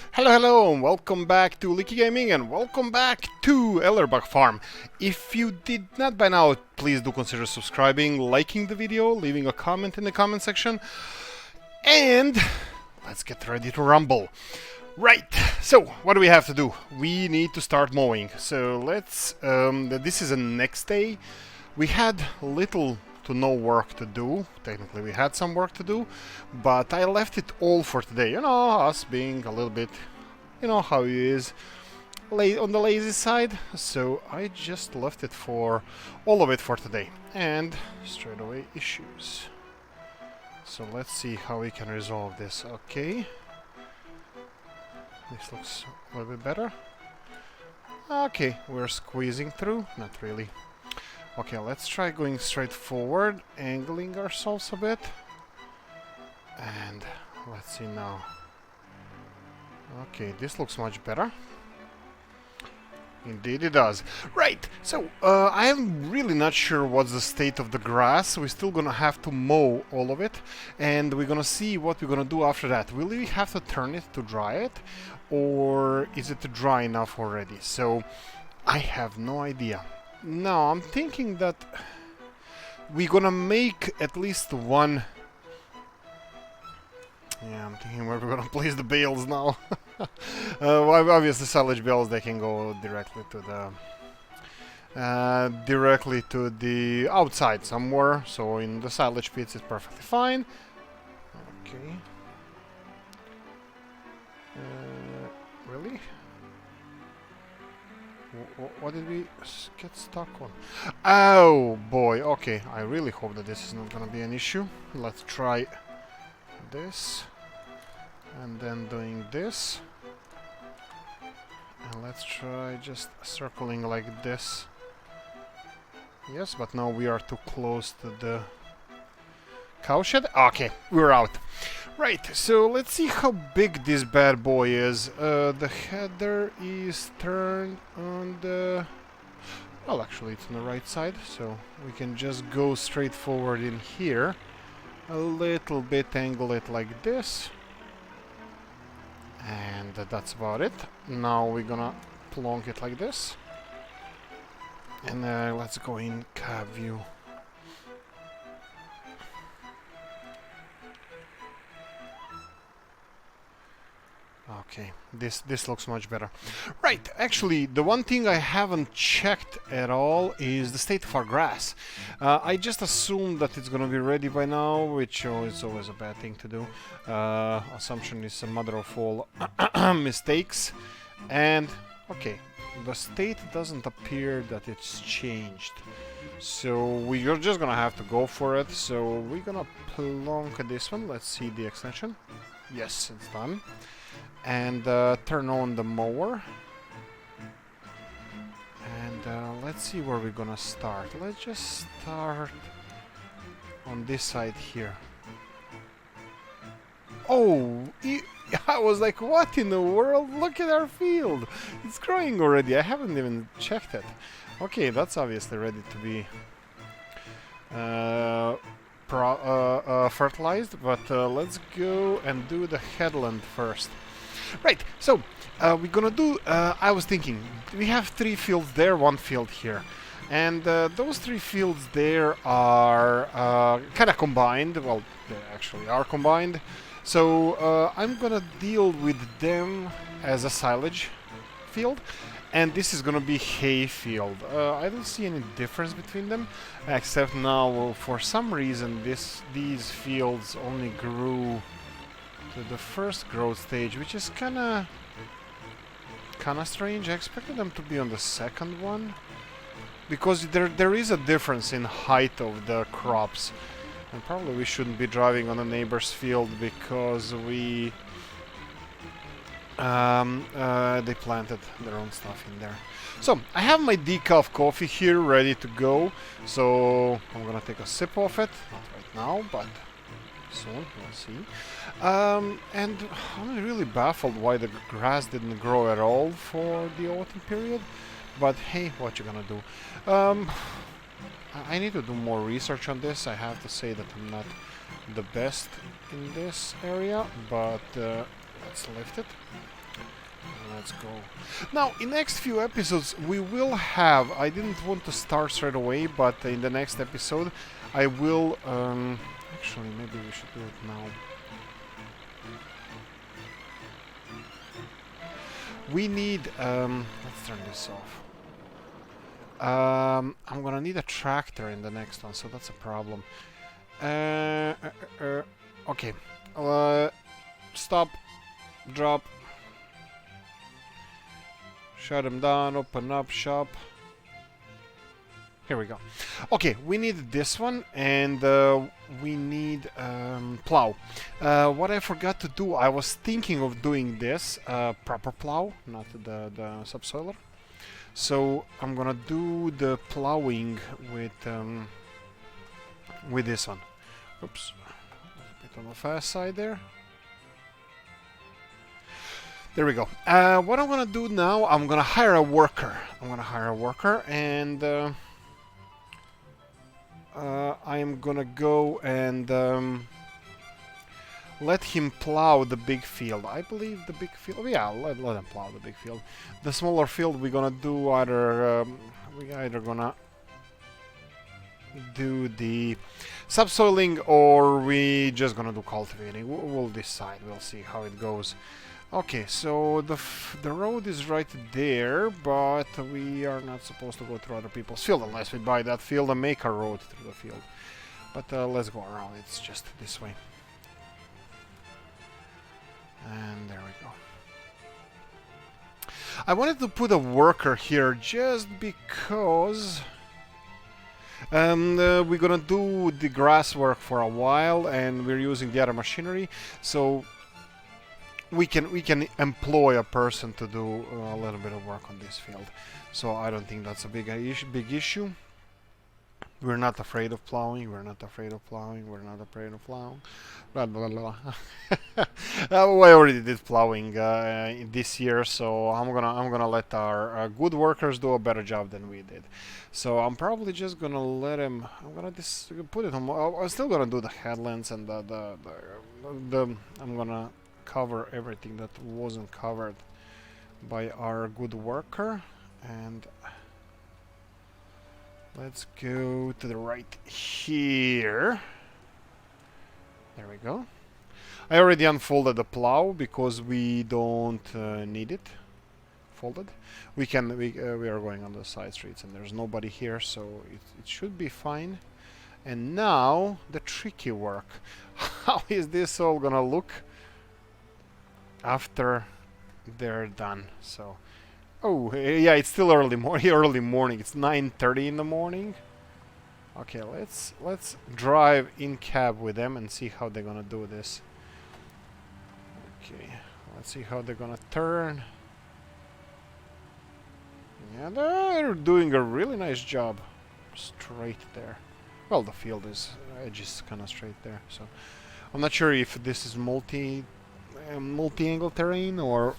Hello, hello, and welcome back to Oolykee Gaming, and welcome back to Ellerbach Farm. If you did not by now, please do consider subscribing, liking the video, leaving a comment in the comment section, and let's get ready to rumble. Right, so what do we have to do? We need to start mowing. So let's, this is the next day. We had little to no work to do. Technically we had some work to do, but I left it all for today. You know, us being a little bit, you know how it is, on the lazy side. So I just left it for, all of it for today. And straight away issues. So let's see how we can resolve this. Okay. This looks a little bit better. Okay, we're squeezing through. Not really. Okay, let's try going straight forward, angling ourselves a bit. And let's see now. Okay, this looks much better. Indeed it does. Right, so I'm really not sure what's the state of the grass. We're still gonna have to mow all of it, and we're gonna see what we're gonna do after that. Will we have to turn it to dry it, or is it dry enough already? So I have no idea. Now I'm thinking that we're gonna make at least one. Yeah, I'm thinking where we're gonna place the bales now. Well, obviously silage bales, they can go directly to the outside somewhere, so in the silage pits it's perfectly fine. Okay. Really? What did we get stuck on? Oh boy, okay, I really hope that this is not gonna be an issue. Let's try this, and then doing this, and let's try just circling like this. Yes, but now we are too close to the cowshed. Okay, we're out. Right, so let's see how big this bad boy is. The header is turned on the... Well, actually it's on the right side, so we can just go straight forward in here. A little bit angle it like this. And that's about it. Now we're gonna plonk it like this. And let's go in cab view. Okay, this looks much better. Right, actually, the one thing I haven't checked at all is the state of our grass. I just assumed that it's gonna be ready by now, which is always a bad thing to do. Assumption is a mother of all mistakes. And, okay, the state doesn't appear that it's changed. So we're just gonna have to go for it. So we're gonna plonk this one. Let's see the extension. Yes, it's done. And turn on the mower, and let's see where we're gonna start. Let's just start on this side here. Oh, I was like, what in the world? Look at our field, it's growing already. I haven't even checked it. Okay, that's obviously ready to be fertilized, but let's go and do the headland first. Right, so we're gonna do, I was thinking, we have 3 fields there, 1 field here. And those 3 fields there are kind of combined. Well, they actually are combined. So I'm gonna deal with them as a silage field. And this is gonna be hay field. I don't see any difference between them, except now, for some reason, these fields only grew to the first growth stage, which is kinda strange. I expected them to be on the second one, because there is a difference in height of the crops, and probably we shouldn't be driving on a neighbor's field because we they planted their own stuff in there. So I have my decaf coffee here ready to go, so I'm gonna take a sip of it, not right now, but soon, we'll see. And I'm really baffled why the grass didn't grow at all for the autumn period, but hey, what you gonna do? I need to do more research on this. I have to say that I'm not the best in this area, but Let's lift it. Let's go. Now, in next few episodes, we will have... I didn't want to start straight away, but in the next episode, I will... actually, maybe we should do it now. We need... let's turn this off. I'm gonna need a tractor in the next one, so that's a problem. Okay. Stop. Drop. Shut them down. Open up shop. Here we go. Okay, we need this one, and we need plow. What I forgot to do, I was thinking of doing this proper plow, not the subsoiler. So I'm gonna do the plowing with this one. Oops, a bit on the fast side there. There we go. What I'm gonna do now, I'm gonna hire a worker. And I'm gonna go and let him plow the big field. I believe the big field. Yeah, let him plow the big field. The smaller field we're gonna do either we either gonna do the subsoiling or we just gonna do cultivating. We'll decide. We'll see how it goes. Okay, so the road is right there, but we are not supposed to go through other people's field unless we buy that field and make a road through the field. But let's go around. It's just this way. And there we go. I wanted to put a worker here just because we're gonna do the grass work for a while and we're using the other machinery, so we can employ a person to do a little bit of work on this field. So I don't think that's a big issue. We're not afraid of plowing. We're not afraid of plowing. We're not afraid of plowing. Blah blah blah. I already did plowing this year, so I'm gonna let our good workers do a better job than we did. So I'm probably just gonna let him. I'm gonna put it on. I'm still gonna do the headlands and the. I'm gonna cover everything that wasn't covered by our good worker, and let's go to the right here. There we go. I already unfolded the plow because we don't need it folded. We are going on the side streets and there's nobody here, so it should be fine. And now the tricky work. How is this all gonna look after they're done? So, oh yeah, it's still early morning. It's 9:30 in the morning. Okay, let's drive in cab with them and see how they're gonna do this. Okay, let's see how they're gonna turn. Yeah, they're doing a really nice job. Straight there. Well, the field is edge is kind of straight there, so I'm not sure if this is multi-angle terrain or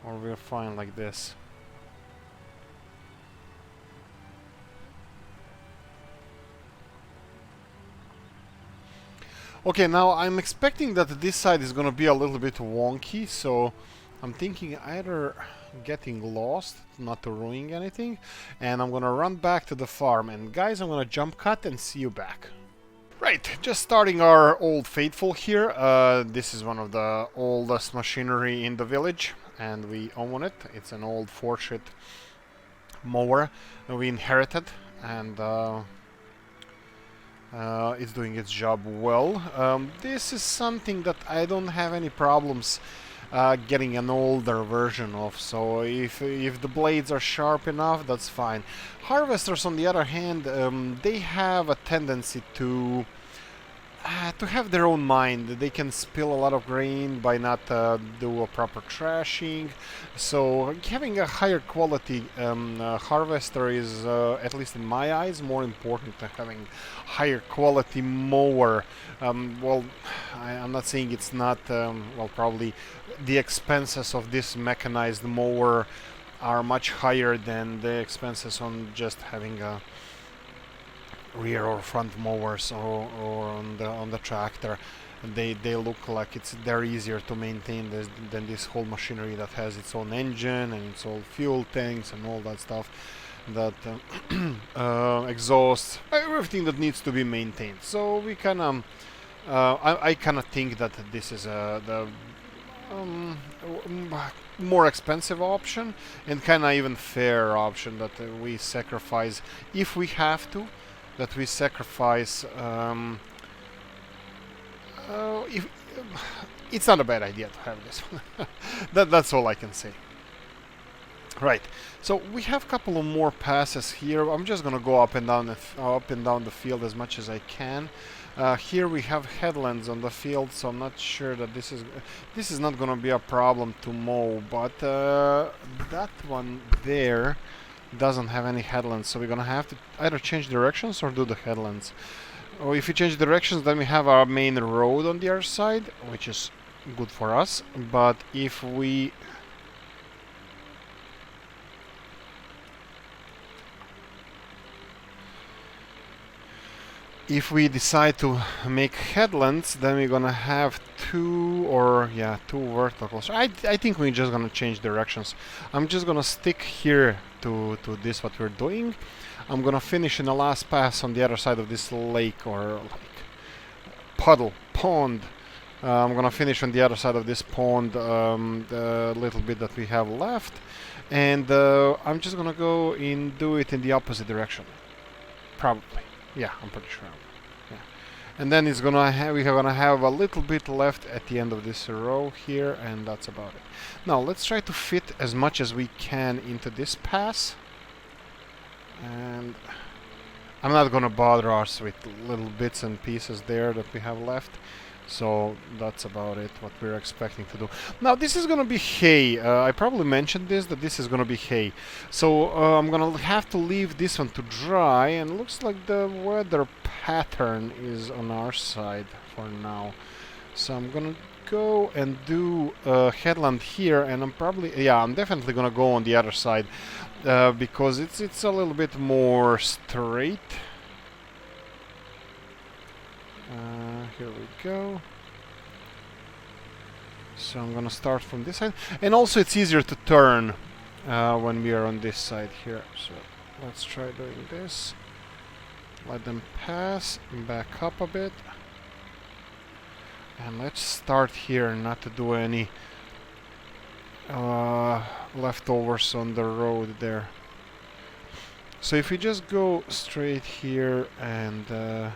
we're fine like this. Okay, now I'm expecting that this side is gonna be a little bit wonky, so I'm thinking either getting lost, not to ruin anything, and I'm gonna run back to the farm. And guys, I'm gonna jump cut and see you back. Right, just starting our old faithful here. This is one of the oldest machinery in the village, and we own it. It's an old 4-shit mower that we inherited, and it's doing its job well. This is something that I don't have any problems getting an older version of, so if the blades are sharp enough, that's fine. Harvesters, on the other hand, they have a tendency to have their own mind. They can spill a lot of grain by not do a proper trashing. So having a higher quality harvester is, at least in my eyes, more important than having higher quality mower. Well, I'm not saying it's not, well, probably the expenses of this mechanized mower are much higher than the expenses on just having a rear or front mowers or on the tractor. they look like they're easier to maintain than this whole machinery that has its own engine and its own fuel tanks and all that stuff, that exhaust, everything that needs to be maintained. So we kind of I kind of think that this is the more expensive option, and kind of even fair option, that we sacrifice, if we have to, that we sacrifice if it's not a bad idea to have this one. That's all I can say. Right, so we have a couple of more passes here. I'm just gonna go up and down the field as much as I can. Here we have headlands on the field, so I'm not sure that this is not gonna be a problem to mow, but that one there doesn't have any headlands, so we're gonna have to either change directions or do the headlands. Or if we change directions, then we have our main road on the other side, which is good for us. But if we decide to make headlands, then we're gonna have two verticals. I think we're just gonna change directions. I'm just gonna stick here to this what we're doing. I'm gonna finish in the last pass on the other side of this lake, or like pond. I'm gonna finish on the other side of this pond, the little bit that we have left, and I'm just gonna go and do it in the opposite direction. Probably. Yeah, I'm pretty sure. Yeah. And then we're gonna have a little bit left at the end of this row here, and that's about it. Now let's try to fit as much as we can into this pass. And I'm not gonna bother us with little bits and pieces there that we have left. So that's about it, what we're expecting to do. Now this is gonna be hay. I probably mentioned that this is gonna be hay. So I'm gonna have to leave this one to dry, and looks like the weather pattern is on our side for now. So I'm gonna go and do a headland here, and I'm definitely gonna go on the other side, because it's a little bit more straight. Here we go. So I'm gonna start from this side, and also it's easier to turn when we are on this side here. So let's try doing this. Let them pass, back up a bit, and let's start here, not to do any leftovers on the road there. So if we just go straight here and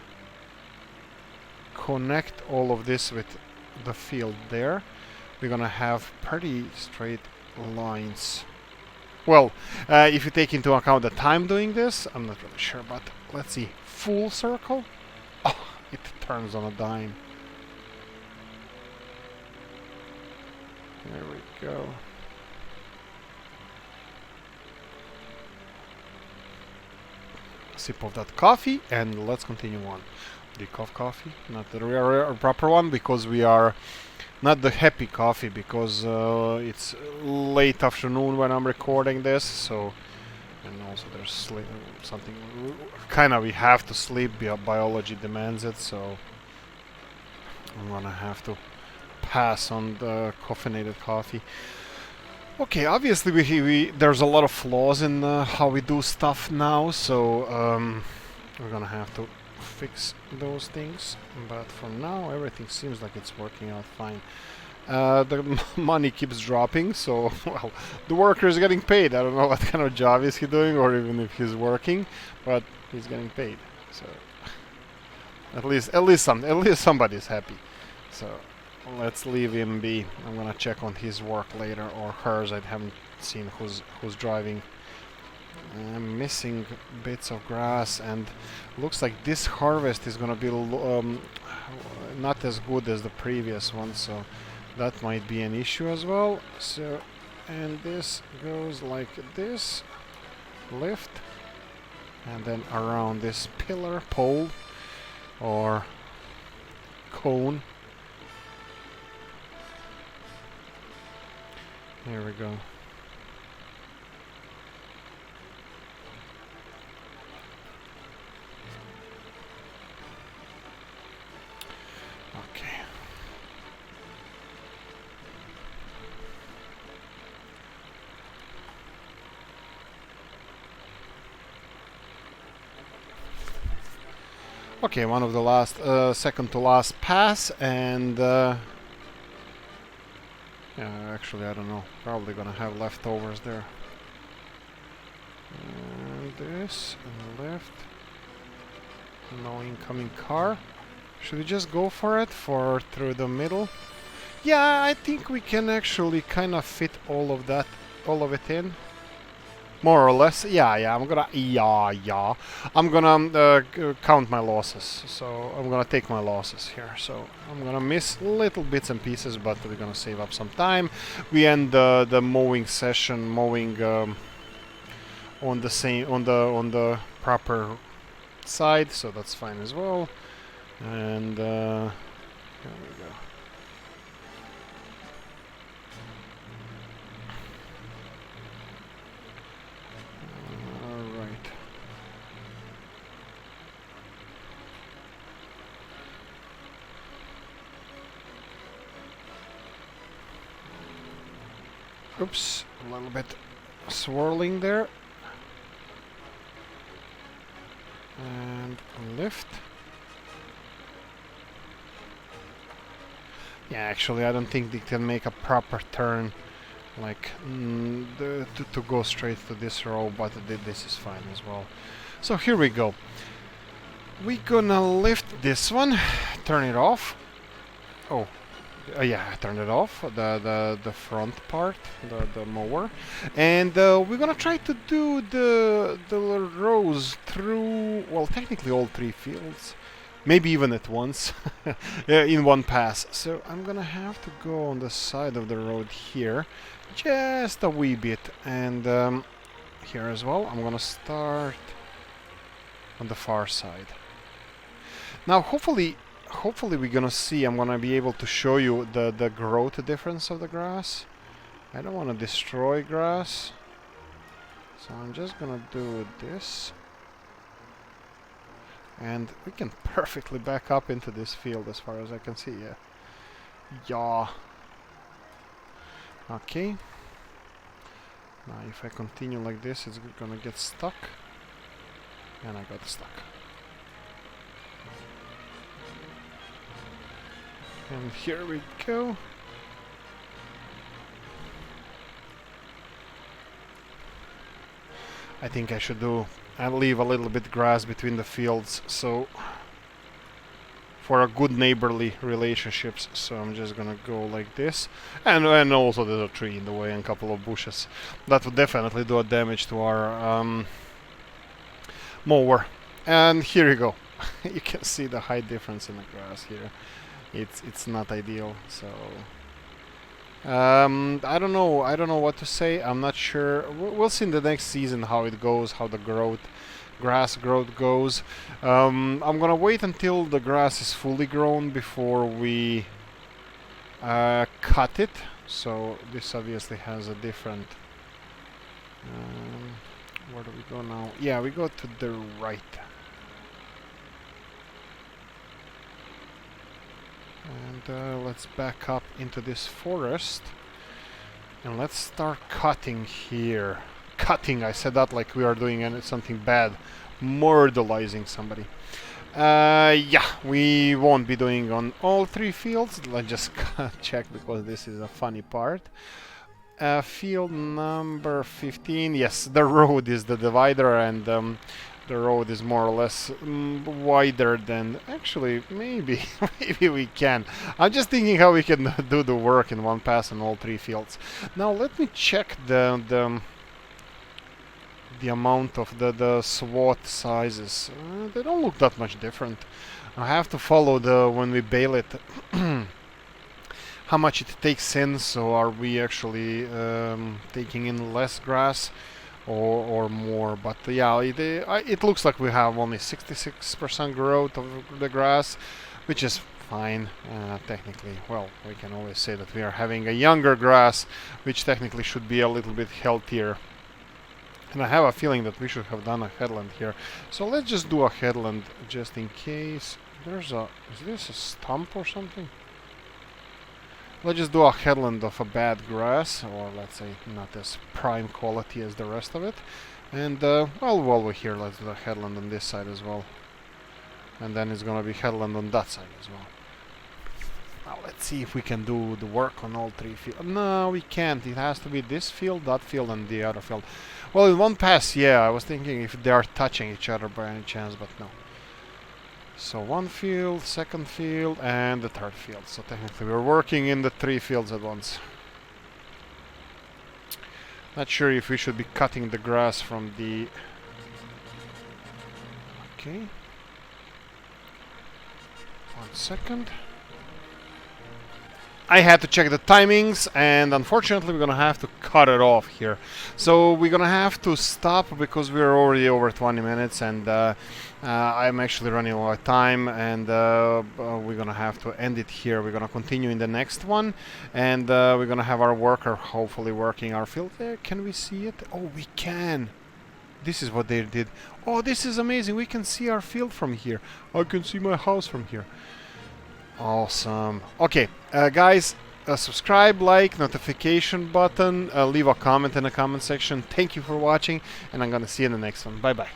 connect all of this with the field there, we're gonna have pretty straight lines. Well, if you take into account the time doing this, I'm not really sure, but let's see. Full circle? Oh, it turns on a dime. There we go. Sip of that coffee, and let's continue on. Decaf coffee, not the real proper one, because we are not the happy coffee, because it's late afternoon when I'm recording this. So, and also there's something kind of we have to sleep. Biology demands it. So I'm gonna have to pass on the caffeinated coffee. Okay, obviously there's a lot of flaws in how we do stuff now, so we're gonna have to fix those things, but for now everything seems like it's working out fine. The money keeps dropping, so well, the worker is getting paid. I don't know what kind of job is he doing, or even if he's working, but he's getting paid. So at least somebody's happy. So let's leave him be. I'm gonna check on his work later, or hers. I haven't seen who's driving. I'm missing bits of grass, and looks like this harvest is gonna be not as good as the previous one, so that might be an issue as well. So, and this goes like this, lift, and then around this pole or cone. Here we go. Okay, Okay, one of the last, second to last pass, and yeah, actually, I don't know. Probably gonna have leftovers there. And this, and left. No incoming car. Should we just go for it, for through the middle? Yeah, I think we can actually kind of fit all of that, all of it in. More or less. Yeah, I'm gonna... Yeah. I'm gonna count my losses. So I'm gonna take my losses here. So I'm gonna miss little bits and pieces, but we're gonna save up some time. We end the mowing session, mowing on the proper side, so that's fine as well. And here we go. Alright. Oops, a little bit swirling there. And lift. Yeah, actually, I don't think they can make a proper turn, like to go straight to this row, but this is fine as well. So here we go. We're gonna lift this one, turn it off. Oh, yeah, I turned it off. The front part, the mower, and we're gonna try to do the rows through. Well, technically all 3 fields. Maybe even at once, in one pass. So I'm gonna have to go on the side of the road here, just a wee bit, and here as well. I'm gonna start on the far side. Now, hopefully we're gonna see. I'm gonna be able to show you the growth difference of the grass. I don't want to destroy grass, so I'm just gonna do this. And we can perfectly back up into this field as far as I can see, yeah. Yeah. Okay. Now if I continue like this, it's gonna get stuck. And I got stuck. And here we go. I think I should leave a little bit grass between the fields, so for a good neighborly relationships. So I'm just gonna go like this, and also there's a tree in the way and a couple of bushes that would definitely do a damage to our mower. And here you go. You can see the height difference in the grass here. It's not ideal. So I don't know what to say. I'm not sure. We'll see in the next season how it goes, how the grass growth goes. I'm gonna wait until the grass is fully grown before we cut it. So this obviously has a different... where do we go now? Yeah, we go to the right. And let's back up into this forest. And let's start cutting here. Cutting, I said that like we are doing something bad. Murderizing somebody. Yeah, we won't be doing on all 3 fields. Let's just check, because this is a funny part. Field number 15. Yes, the road is the divider, and the road is more or less wider than... Actually, maybe we can. I'm just thinking how we can do the work in one pass on all 3 fields. Now let me check the amount of the SWAT sizes. They don't look that much different. I have to follow when we bale it how much it takes in. So are we actually taking in less grass or more? But yeah, it looks like we have only 66% growth of the grass, which is fine. Technically, well, we can always say that we are having a younger grass, which technically should be a little bit healthier. And I have a feeling that we should have done a headland here. So let's just do a headland just in case. Is this a stump or something? Let's just do a headland of a bad grass, or let's say not as prime quality as the rest of it. And well, while we're here, let's do a headland on this side as well. And then it's gonna be headland on that side as well. Now let's see if we can do the work on all 3 fields. No, we can't. It has to be this field, that field, and the other field. Well, in one pass, yeah, I was thinking if they are touching each other by any chance, but no. So 1 field, 2nd field, and the 3rd field. So technically we're working in the 3 fields at once. Not sure if we should be cutting the grass from the... Okay. 1 second. I had to check the timings, and unfortunately we're gonna have to cut it off here. So we're gonna have to stop because we're already over 20 minutes, and I'm actually running out of time, and we're gonna have to end it here. We're gonna continue in the next one, and we're gonna have our worker hopefully working our field there. Can we see it? Oh, we can. This is what they did. Oh, this is amazing. We can see our field from here. I can see my house from here. Awesome. Okay, guys, subscribe, like, notification button, leave a comment in the comment section. Thank you for watching, and I'm gonna see you in the next one. Bye bye.